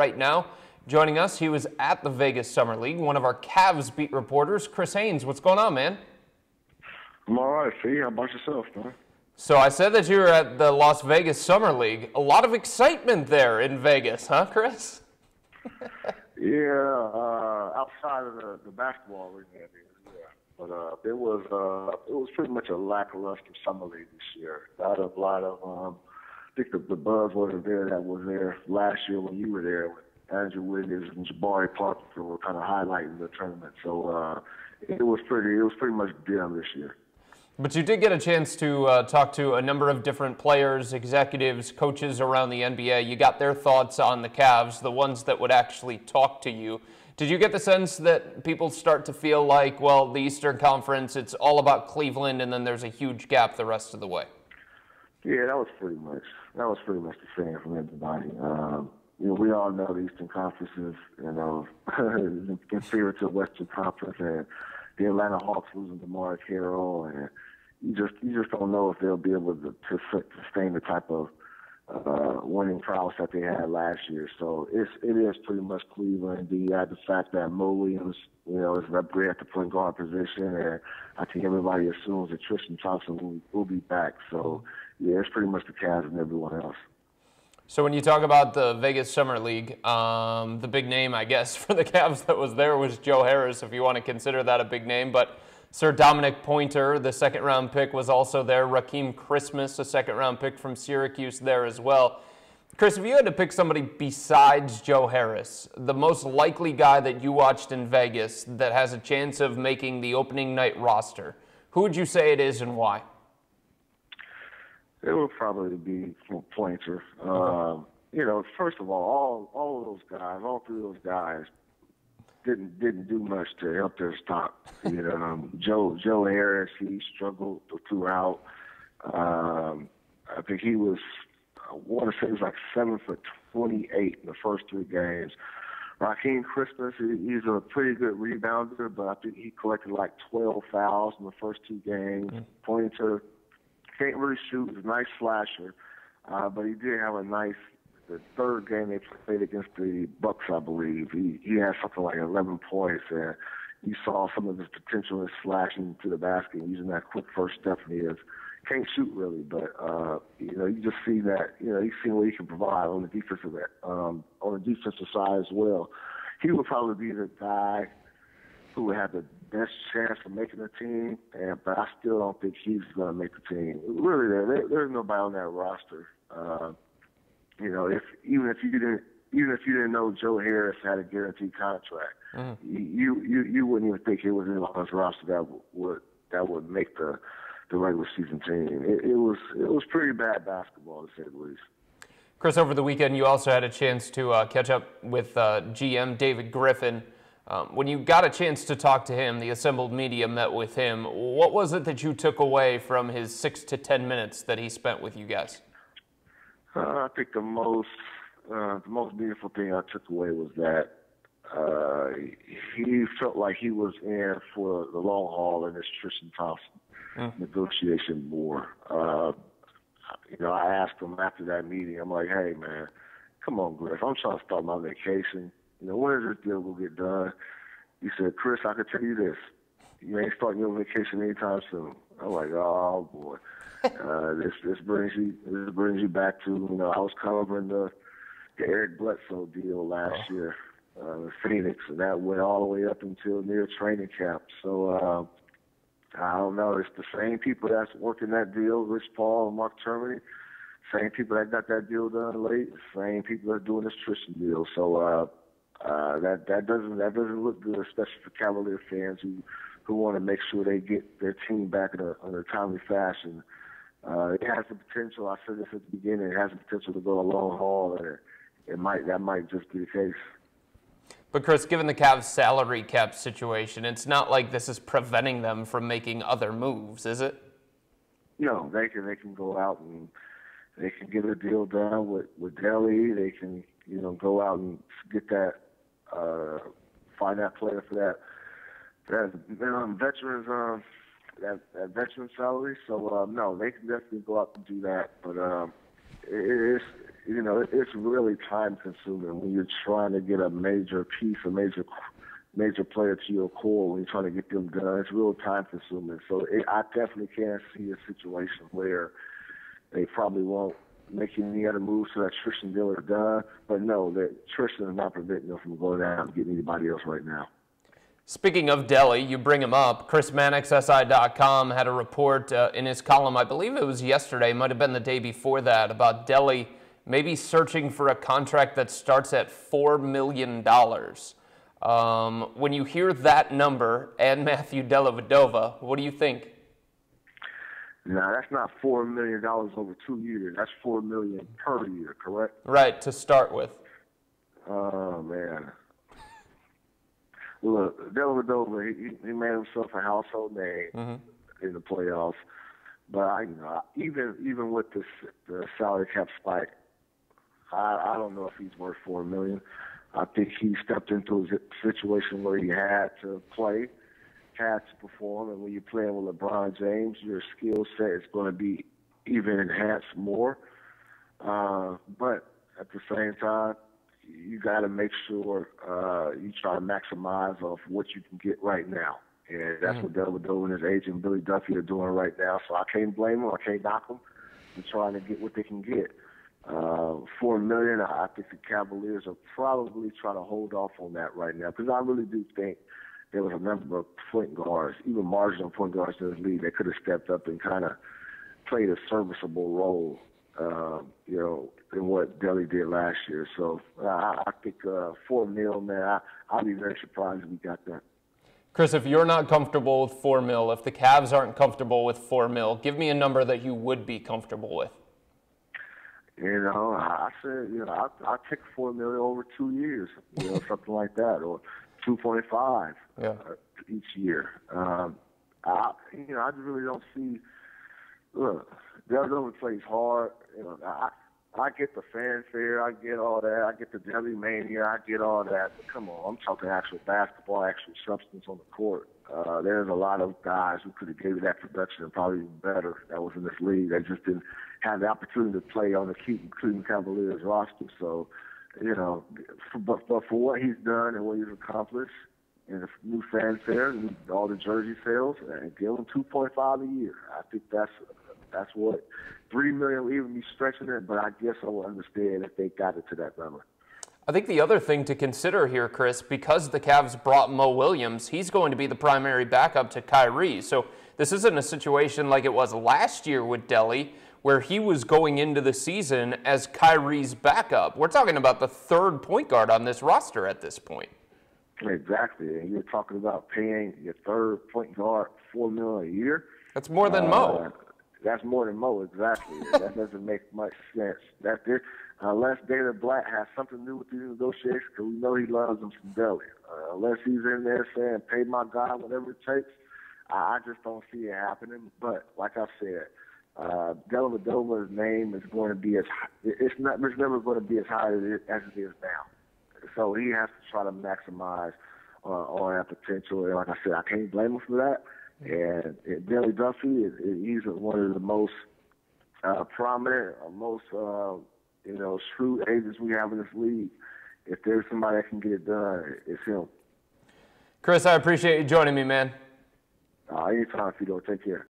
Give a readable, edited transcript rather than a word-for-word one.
right now. Joining us, he was at the Vegas Summer League, one of our Cavs beat reporters, Chris Haynes. What's going on, man? I'm all right, Fee. How about yourself, man? So I said that you were at the Las Vegas Summer League. A lot of excitement there in Vegas, huh, Chris? Yeah, outside of the basketball league, yeah. But it was pretty much a lackluster summer league this year. Not a lot of I think the buzz wasn't there that was there last year when you were there. With Andrew Wiggins and Jabari Parker were kind of highlighting the tournament. So it was pretty much dim this year. But you did get a chance to talk to a number of different players, executives, coaches around the NBA. You got their thoughts on the Cavs, the ones that would actually talk to you. Did you get the sense that people start to feel like, well, the Eastern Conference, it's all about Cleveland, and then there's a huge gap the rest of the way? Yeah, that was pretty much the same from everybody. We all know the Eastern Conference is, inferior to the Western Conference, and the Atlanta Hawks losing DeMar Carroll, and you just don't know if they'll be able to sustain the type of winning prowess that they had last year. So it is pretty much Cleveland. You add the fact that Mo Williams, is great at the point guard position, and I think everybody assumes that Tristan Thompson will be back. So yeah, it's pretty much the Cavs and everyone else. So when you talk about the Vegas Summer League, the big name, I guess, for the Cavs that was there was Joe Harris, if you want to consider that a big name. But Sir Dominic Pointer, the second-round pick, was also there. Raheem Christmas, a second-round pick from Syracuse, there as well. Chris, if you had to pick somebody besides Joe Harris, the most likely guy that you watched in Vegas that has a chance of making the opening night roster, who would you say it is and why? It would probably be Pointer. Okay. First of all of those guys, all three of those guys, didn't do much to help their stock. Joe Harris, he struggled throughout. I think he was, I want to say he was like 7'28" in the first three games. Raheem Christmas, he's a pretty good rebounder, but I think he collected like 12 fouls in the first two games. Pointer can't really shoot. He's a nice slasher, but he did have the third game they played against the Bucks, I believe. He had something like 11 points, and you saw some of his potential in slashing to the basket, using that quick first step in his. Can't shoot really, but you just see that he's seen what he can provide on the defensive side as well. He would probably be the guy who would have the best chance of making the team, but I still don't think he's going to make the team. Really, there's nobody on that roster. Even if you didn't know Joe Harris had a guaranteed contract, you wouldn't even think it was on his roster that would make the regular season team. It was pretty bad basketball, to say the least. Chris, over the weekend, you also had a chance to catch up with GM David Griffin. When you got a chance to talk to him, the assembled media met with him. What was it that you took away from his 6 to 10 minutes that he spent with you guys? I think the most beautiful thing I took away was that he felt like he was in for the long haul in this Tristan Thompson negotiation war. I asked him after that meeting, I'm like, hey, man, come on, Griff, I'm trying to start my vacation. When is this deal going to get done? He said, Chris, I can tell you this. You ain't starting your vacation anytime soon. I'm like, oh, boy. This brings you back to, I was covering the Eric Bledsoe deal last year in Phoenix, and that went all the way up until near training camp. So I don't know. It's the same people that's working that deal, Rich Paul and Mark Termini, same people that got that deal done late, same people that are doing this Tristan deal. So that doesn't look good, especially for Cavalier fans who want to make sure they get their team back in a timely fashion. It has the potential. I said this at the beginning. It has the potential to go a long haul, and that might just be the case. But Chris, given the Cavs' salary cap situation, it's not like this is preventing them from making other moves, is it? No, they can go out and they can get a deal done with Delly. They can go out and get that find that player for that veterans that veteran salary. So no, they can definitely go out and do that. But it's it's really time consuming when you're trying to get a major piece, a major player to your core. When you're trying to get them done, it's real time consuming. So I definitely can't see a situation where they probably won't make any other moves so that Tristan Dillard is done. But no, that Tristan is not preventing them from going out and getting anybody else right now. Speaking of Delly, you bring him up. Chris Mannix, SI.com, had a report in his column, I believe it was yesterday, might have been the day before that, about Delly maybe searching for a contract that starts at $4 million. When you hear that number and Matthew Dellavedova, what do you think? Now, that's not $4 million over 2 years. That's $4 million per year, correct? Right, to start with. Oh, man. Look, Dellavedova, he made himself a household name in the playoffs. But even with the salary cap spike, I don't know if he's worth $4 million. I think he stepped into a situation where he had to play, had to perform, and when you're playing with LeBron James, your skill set is going to be even enhanced more. But at the same time, you got to make sure you try to maximize off what you can get right now. And that's what Dellavedova and his agent, Billy Duffy, are doing right now. So I can't blame them. I can't knock them. They're trying to get what they can get. $4 million, I think the Cavaliers are probably trying to hold off on that right now because I really do think there was a number of point guards, even marginal point guards in this league, that could have stepped up and kind of played a serviceable role, in what Delly did last year. So I think $4 million, man, I'll be very surprised if we got that. Chris, if you're not comfortable with $4 million, if the Cavs aren't comfortable with $4 million, give me a number that you would be comfortable with. I said, I'll take $4 million over 2 years, something like that, or 2.5 each year. I just really don't see. Look, Dellavedova plays hard. I get the fanfare, I get all that, I get the Delly mania, I get all that. But come on, I'm talking actual basketball, actual substance on the court. There's a lot of guys who could have gave you that production and probably even better that was in this league that just didn't have the opportunity to play on the Cleveland Cavaliers roster. So, but for what he's done and what he's accomplished, and the new fanfare and all the jersey sales, and give him 2.5 a year. I think that's what $3 million will even be stretching it, but I guess I will understand if they got it to that number. I think the other thing to consider here, Chris, because the Cavs brought Mo Williams, he's going to be the primary backup to Kyrie. So this isn't a situation like it was last year with Delly, where he was going into the season as Kyrie's backup. We're talking about the third point guard on this roster at this point. Exactly. And you're talking about paying your third point guard $4 million a year. That's more than Mo. That's more than Mo, exactly. That doesn't make much sense. That's it. Unless David Blatt has something to do with these negotiations, because we know he loves them from Delly. Unless he's in there saying, pay my guy whatever it takes, I just don't see it happening. But like I said, Dellavedova's name is going to be it's never going to be as high as it is now. So he has to try to maximize on that potential. And like I said, I can't blame him for that. And Billy Duffy he's one of the most prominent, most shrewd agents we have in this league. If there's somebody that can get it done, it's him. Chris, I appreciate you joining me, man. Anytime, Fedor. Take care.